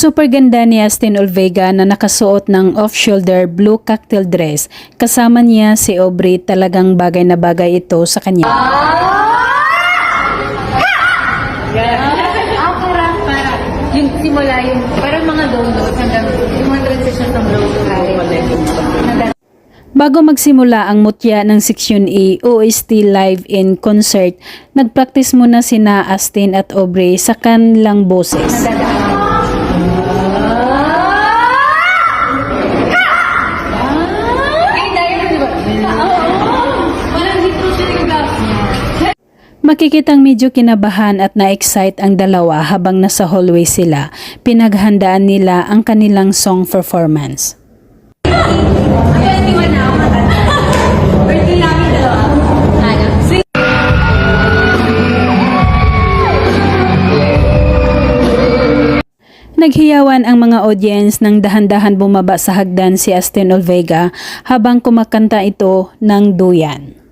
Super ganda ni Astin Olvega na nakasuot ng off-shoulder blue cocktail dress. Kasama niya si Aubrey, talagang bagay na bagay ito sa kanya. Para yung simula yung parang mga downloads hanggang yung mga transition ng road. Bago magsimula ang mutya ng Seksyon A OST Live in Concert, nagpractice muna sina Astin at Aubrey sa kanilang boses. Makikitang medyo kinabahan at na-excite ang dalawa habang nasa hallway sila. Pinaghandaan nila ang kanilang song performance. Naghiyawan ang mga audience nang dahan-dahan bumaba sa hagdan si Astin Olvega habang kumakanta ito ng duyan.